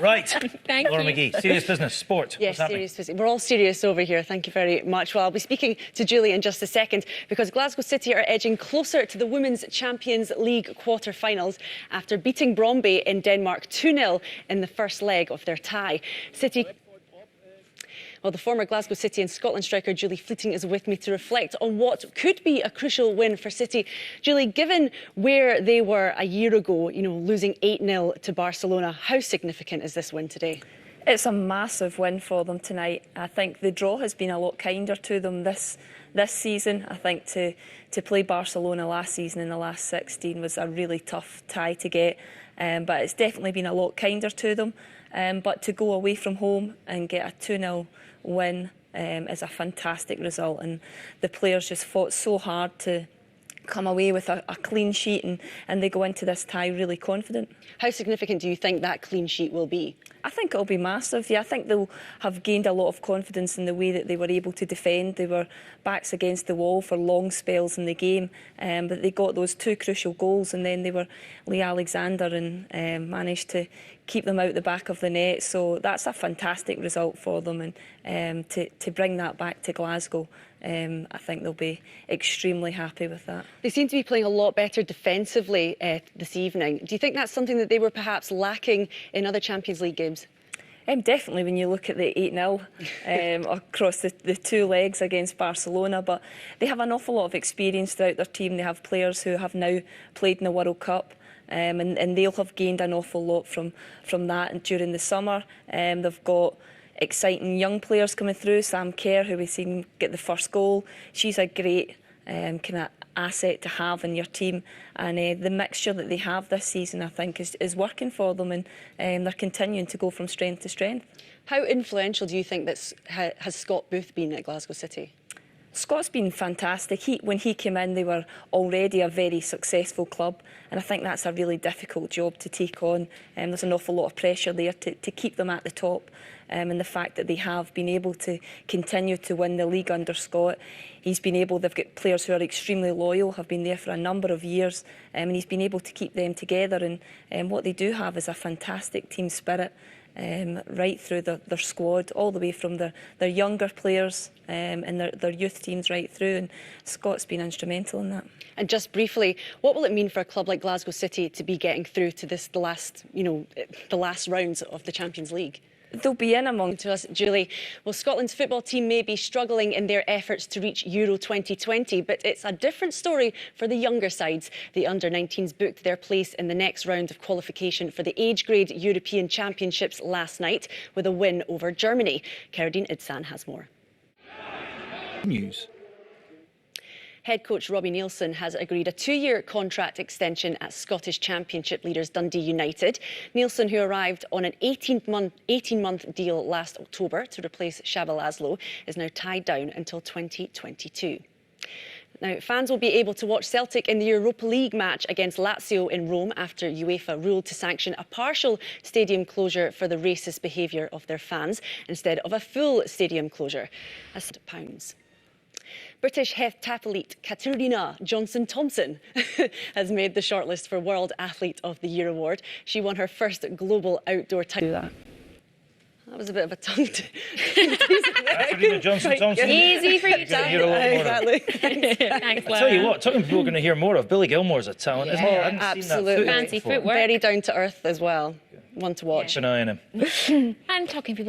Right. Thank Laura you. McGhie, serious business, sport. Yes, What's happening? serious business. We're all serious over here. Thank you very much. Well, I'll be speaking to Julie in just a second because Glasgow City are edging closer to the Women's Champions League quarter-finals after beating Brøndby in Denmark 2-0 in the first leg of their tie. Well, the former Glasgow City and Scotland striker Julie Fleeting is with me to reflect on what could be a crucial win for City. Julie, given where they were a year ago, losing 8-0 to Barcelona, how significant is this win today? It's a massive win for them tonight. I think the draw has been a lot kinder to them this season. I think to play Barcelona last season in the last 16 was a really tough tie to get, but it's definitely been a lot kinder to them. But to go away from home and get a 2-0 win is a fantastic result, and the players just fought so hard to come away with a clean sheet, and they go into this tie really confident. How significant do you think that clean sheet will be? I think it'll be massive. Yeah, I think they'll have gained a lot of confidence in the way that they were able to defend. They were backs against the wall for long spells in the game, but they got those two crucial goals, and then they were Lee Alexander and managed to keep them out the back of the net. So that's a fantastic result for them, and to bring that back to Glasgow, I think they'll be extremely happy with that. They seem to be playing a lot better defensively this evening. Do you think that's something that they were perhaps lacking in other Champions League games? Definitely when you look at the 8-0 across the two legs against Barcelona, but they have an awful lot of experience throughout their team. They have players who have now played in the World Cup, and they'll have gained an awful lot from that and during the summer. They've got exciting young players coming through. Sam Kerr, who we've seen get the first goal, she's a great kind of asset to have in your team, and the mixture that they have this season I think is working for them, and they're continuing to go from strength to strength. How influential do you think that has Scott Booth been at Glasgow City? Scott's been fantastic. When he came in, they were already a very successful club, and I think that's a really difficult job to take on. There's an awful lot of pressure there to keep them at the top, and the fact that they have been able to continue to win the league under Scott. They've got players who are extremely loyal, have been there for a number of years, and he's been able to keep them together, and what they do have is a fantastic team spirit. Right through their squad, all the way from their younger players and their youth teams right through, and Scott's been instrumental in that. And just briefly, what will it mean for a club like Glasgow City to be getting through to the last rounds of the Champions League? They'll be in among to us, Julie. Well, Scotland's football team may be struggling in their efforts to reach Euro 2020, but it's a different story for the younger sides. The under-19s booked their place in the next round of qualification for the age grade European Championships last night with a win over Germany. Kerardine Idsan has more. News. Head coach Robbie Neilson has agreed a 2-year contract extension at Scottish Championship leaders Dundee United. Neilson, who arrived on an 18-month deal last October to replace Shaba Laszlo, is now tied down until 2022. Now, fans will be able to watch Celtic in the Europa League match against Lazio in Rome after UEFA ruled to sanction a partial stadium closure for the racist behaviour of their fans instead of a full stadium closure. That's £100. British heptathlete Katerina Johnson-Thompson has made the shortlist for World Athlete of the Year award. She won her first global outdoor title. That was a bit of a tongue Katerina Johnson-Thompson. Easy for you, Exactly. Thanks, I tell you what, talking people we're going to hear more of. Billy Gilmore's a talent, isn't he? I hadn't seen that absolutely. footage Fancy before. footwork. Very down to earth as well. One to watch. Keep an eye on him. And talking people